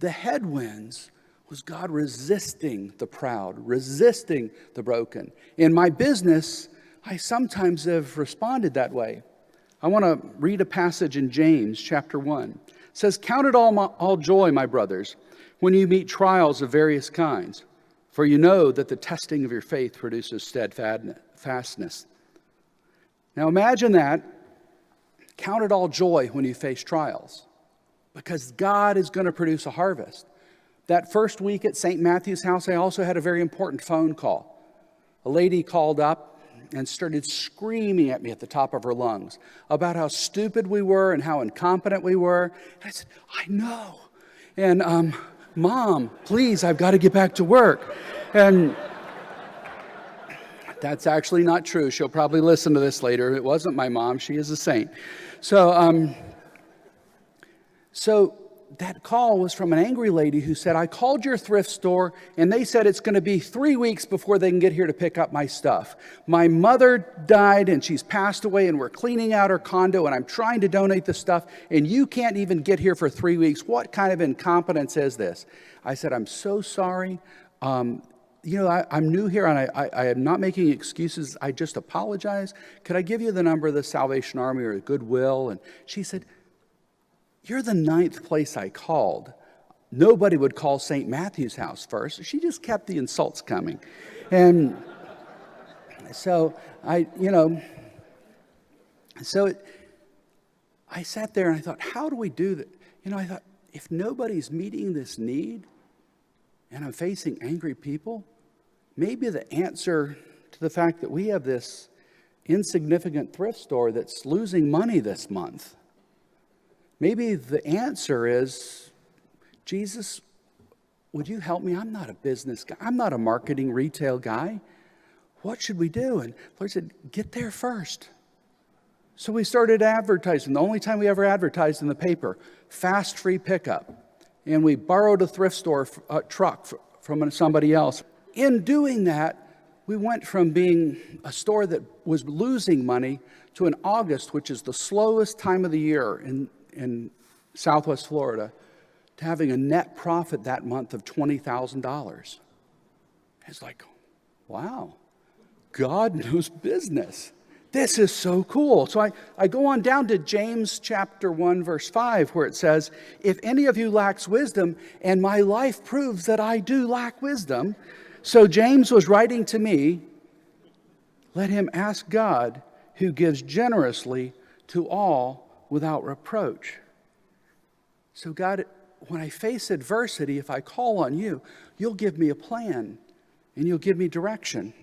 The headwinds was God resisting the proud, resisting the broken. In my business, I sometimes have responded that way. I want to read a passage in James chapter 1. It says, "Count it all joy, my brothers, when you meet trials of various kinds, for you know that the testing of your faith produces steadfastness." Now imagine that. Count it all joy when you face trials, because God is going to produce a harvest. That first week at St. Matthew's house, I also had a very important phone call. A lady called up and started screaming at me at the top of her lungs about how stupid we were and how incompetent we were. And I said, "I know. And Mom, please, I've got to get back to work." And that's actually not true. She'll probably listen to this later. It wasn't my mom. She is a saint. So that call was from an angry lady who said, "I called your thrift store and they said it's going to be 3 weeks before they can get here to pick up my stuff. My mother died and she's passed away and we're cleaning out her condo and I'm trying to donate the stuff and you can't even get here for 3 weeks. What kind of incompetence is this?" I said, "I'm so sorry. I'm new here and I am not making excuses. I just apologize. Could I give you the number of the Salvation Army or Goodwill?" And she said, "You're the 9th place I called. Nobody would call St. Matthew's house first." She just kept the insults coming. And so I sat there and I thought, how do we do that? I thought, if nobody's meeting this need and I'm facing angry people, maybe the answer to the fact that we have this insignificant thrift store that's losing money this month, maybe the answer is, "Jesus, would you help me? I'm not a business guy. I'm not a marketing retail guy. What should we do?" And the Lord said, "Get there first." So we started advertising. The only time we ever advertised in the paper, fast free pickup. And we borrowed a thrift store truck from somebody else. In doing that, we went from being a store that was losing money to in August, which is the slowest time of the year in Southwest Florida, to having a net profit that month of $20,000. It's like, wow, God knows business. This is so cool. So I go on down to James chapter 1, verse 5, where it says, "If any of you lacks wisdom," and my life proves that I do lack wisdom. So James was writing to me, "Let him ask God, who gives generously to all without reproach." So God, when I face adversity, if I call on you, you'll give me a plan and you'll give me direction.